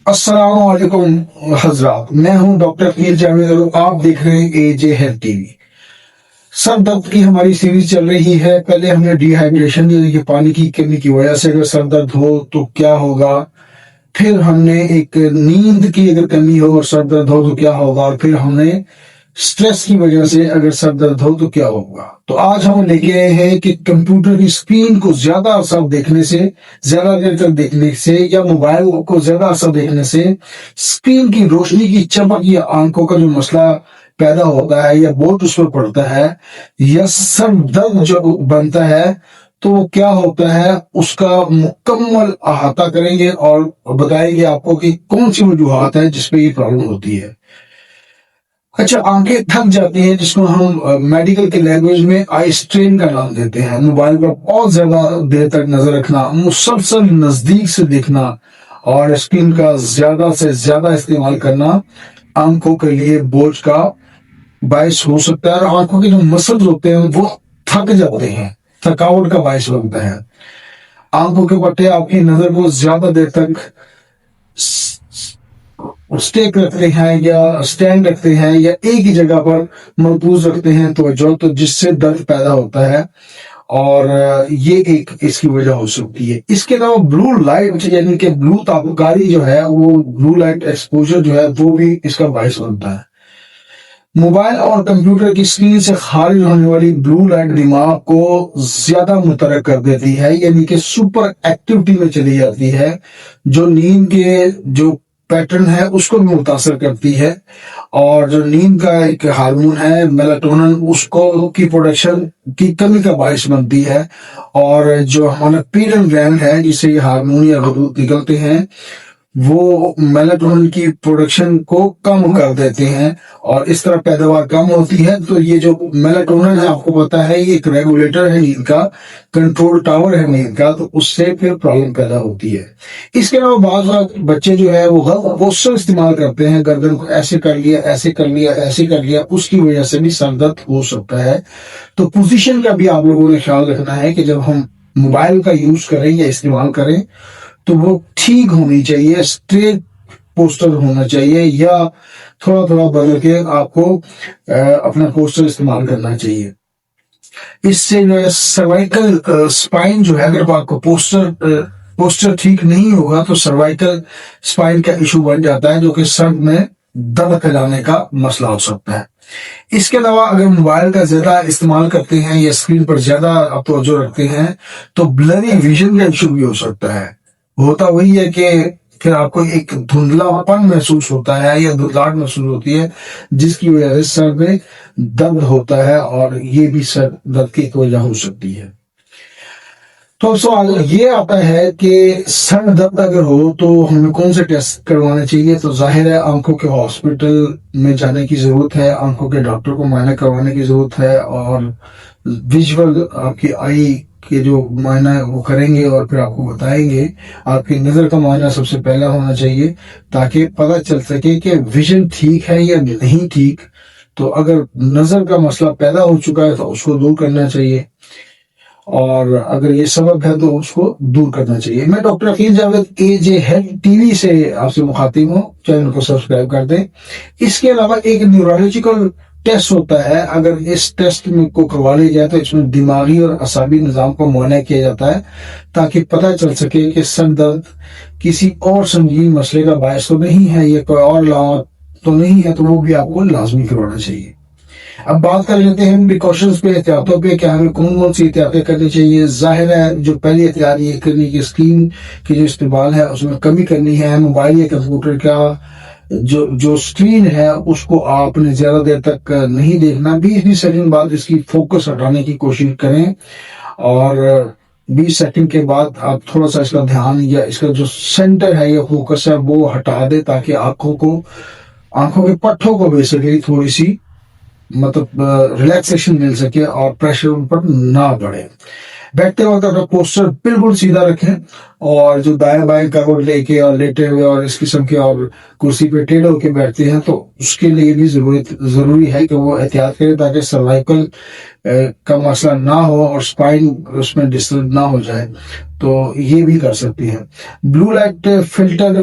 السلام علیکم حضرات، میں ہوں ڈاکٹر پیر جاوید اور آپ دیکھ رہے ہیں اے جے ہیلتھ ٹی وی۔ سر درد کی ہماری سیریز چل رہی ہے۔ پہلے ہم نے ڈی ہائیڈریشن یعنی کہ پانی کی کمی کی وجہ سے اگر سر درد ہو تو کیا ہوگا، پھر ہم نے ایک نیند کی اگر کمی ہو اور سر درد ہو تو کیا ہوگا، اور پھر ہم نے سٹریس کی وجہ سے اگر سر درد ہو تو کیا ہوگا۔ تو آج ہم لے کے آئے ہیں کہ کمپیوٹر کی اسکرین کو زیادہ عرصہ دیکھنے سے، زیادہ دیر تک دیکھنے سے، یا موبائل کو زیادہ عرصہ دیکھنے سے اسکرین کی روشنی کی چمک یا آنکھوں کا جو مسئلہ پیدا ہوتا ہے یا بوجھ اس پر پڑتا ہے یا سر درد جو بنتا ہے، تو کیا ہوتا ہے اس کا مکمل احاطہ کریں گے اور بتائیں گے آپ کو کہ کون سی وجوہات ہیں جس پہ یہ پرابلم ہوتی ہے۔ اچھا، آنکھیں تھک جاتی ہیں جس کو ہم میڈیکل کی لینگویج میں آئی اسٹرین کا نام دیتے ہیں۔ موبائل پر بہت زیادہ دیر تک نظر رکھنا، مسلسل نزدیک سے دیکھنا اور اسکرین کا زیادہ سے زیادہ استعمال کرنا آنکھوں کے لیے بوجھ کا باعث ہو سکتا ہے، اور آنکھوں کے جو مسلز ہوتے ہیں وہ تھک جاتے ہیں، تھکاوٹ کا باعث بنتا ہے۔ آنکھوں کے پٹے آپ کی نظر کو زیادہ دیر تک اسٹیک رکھتے ہیں یا اسٹینڈ رکھتے ہیں یا ایک ہی جگہ پر مرکوز رکھتے ہیں توجہ، تو جس سے درد پیدا ہوتا ہے، اور یہ ایک اس کی وجہ ہو سکتی ہے۔ اس کے علاوہ بلو لائٹ یعنی کہ بلو تابکاری جو ہے، وہ بلو لائٹ ایکسپوجر جو ہے وہ بھی اس کا باعث بنتا ہے۔ موبائل اور کمپیوٹر کی اسکرین سے خارج ہونے والی بلو لائٹ دماغ کو زیادہ متحرک کر دیتی ہے، یعنی کہ سپر ایکٹیویٹی میں چلی جاتی ہے، جو نیند کے جو پیٹرن ہے اس کو بھی متاثر کرتی ہے، اور جو نیند کا ایک ہارمون ہے میلاٹونن، اس کو کی پروڈکشن کی کمی کا باعث بنتی ہے، اور جو ہمارا پیرل گلینڈ ہے جس سے یہ ہارمون یا غدود نکلتے ہیں، وہ میلاٹونن کی پروڈکشن کو کم کر دیتے ہیں، اور اس طرح پیداوار کم ہوتی ہے۔ تو یہ جو میلاٹونن ہے آپ کو پتا ہے، یہ ایک ریگولیٹر ہے نیند کا، کنٹرول ٹاور ہے نیند کا، تو اس سے پھر پرابلم پیدا ہوتی ہے۔ اس کے علاوہ بعض بچے جو ہے وہ غلط پوسچر استعمال کرتے ہیں، گردن کو ایسے کر لیا، ایسے کر لیا، ایسے کر لیا، اس کی وجہ سے بھی سر درد ہو سکتا ہے۔ تو پوزیشن کا بھی آپ لوگوں نے خیال رکھنا ہے کہ جب ہم موبائل کا یوز کریں یا استعمال کریں تو وہ ٹھیک ہونی چاہیے، اسٹریٹ پوسٹر ہونا چاہیے، یا تھوڑا تھوڑا بدل کے آپ کو اپنا پوسٹر استعمال کرنا چاہیے۔ اس سے جو ہے سروائکل اسپائن جو ہے، اگر آپ کو پوسٹر ٹھیک نہیں ہوگا تو سروائکل اسپائن کا ایشو بن جاتا ہے، جو کہ سر میں درد پھیلانے کا مسئلہ ہو سکتا ہے۔ اس کے علاوہ اگر موبائل کا زیادہ استعمال کرتے ہیں یا اسکرین پر زیادہ آپ توجہ رکھتے ہیں تو بلری ویژن کا ایشو بھی ہو سکتا ہے۔ ہوتا وہی ہے کہ پھر آپ کو ایک دھندلا پن محسوس ہوتا ہے یا دھندلاہٹ محسوس ہوتی ہے، جس کی وجہ سے سر میں درد ہوتا ہے، اور یہ بھی سر درد کی ایک وجہ ہو سکتی ہے۔ تو سوال یہ آتا ہے کہ سر درد اگر ہو تو ہمیں کون سے ٹیسٹ کروانے چاہیے؟ تو ظاہر ہے آنکھوں کے ہاسپٹل میں جانے کی ضرورت ہے، آنکھوں کے ڈاکٹر کو معائنہ کروانے کی ضرورت ہے، اور ویژول آپ کی آئی کے جو معائنہ وہ کریں گے اور پھر آپ کو بتائیں گے۔ آپ کی نظر کا معائنہ سب سے پہلا ہونا چاہیے تاکہ پتہ چل سکے کہ ویژن ٹھیک ہے یا نہیں ٹھیک۔ تو اگر نظر کا مسئلہ پیدا ہو چکا ہے تو اس کو دور کرنا چاہیے، اور اگر یہ سبب ہے تو اس کو دور کرنا چاہیے۔ میں ڈاکٹر عقیل جاوید اے جے ہیلتھ ٹی وی سے آپ سے مخاطب ہوں، چینل کو سبسکرائب کر دیں۔ اس کے علاوہ ایک نیورولوجیکل ٹیسٹ ہوتا ہے، اگر اس ٹیسٹ میں کو کروا لیا جائے تو اس میں دماغی اور اعصابی نظام کو معائنہ کیا جاتا ہے تاکہ پتہ چل سکے کہ سر درد کسی اور سنگین مسئلے کا باعث تو نہیں ہے یا کوئی اور علامت تو نہیں ہے، تو وہ بھی آپ کو لازمی کروانا چاہیے۔ اب بات کر لیتے ہیں پریکاشنز پہ، احتیاطوں پہ، کہ ہمیں کون کون سی احتیاطیں کرنی چاہیے۔ ظاہر ہے جو پہلی احتیاط یہ کرنی کہ اسکرین کی جو استعمال ہے اس میں کمی کرنی ہے۔ موبائل یا کمپیوٹر کا جو اسکرین ہے اس کو آپ نے زیادہ دیر تک نہیں دیکھنا، 20 سیکنڈ بعد اس کی فوکس ہٹانے کی کوشش کریں، اور 20 سیکنڈ کے بعد آپ تھوڑا سا اس کا دھیان یا اس کا جو سینٹر ہے یا فوکس ہے وہ ہٹا دے، تاکہ آنکھوں کے پٹھوں کو بیسیکلی تھوڑی سی مطلب ریلیکسیشن مل سکے اور پریشر ان پر نہ بڑھے۔ بیٹھتے وقت اپنا پوسچر بالکل سیدھا رکھیں، اور جو دائیں بائیں کروٹ لے کے اور لیٹے ہوئے اور اس قسم کے اور کرسی پہ ٹیڑھ ہو کے بیٹھتے ہیں تو اس کے لیے بھی ضروری ہے کہ وہ احتیاط کرے تاکہ سروائکل کا مسئلہ نہ ہو اور اسپائن اس میں ڈسٹرب نہ ہو جائے، تو یہ بھی کر سکتے ہیں۔ Blue light filter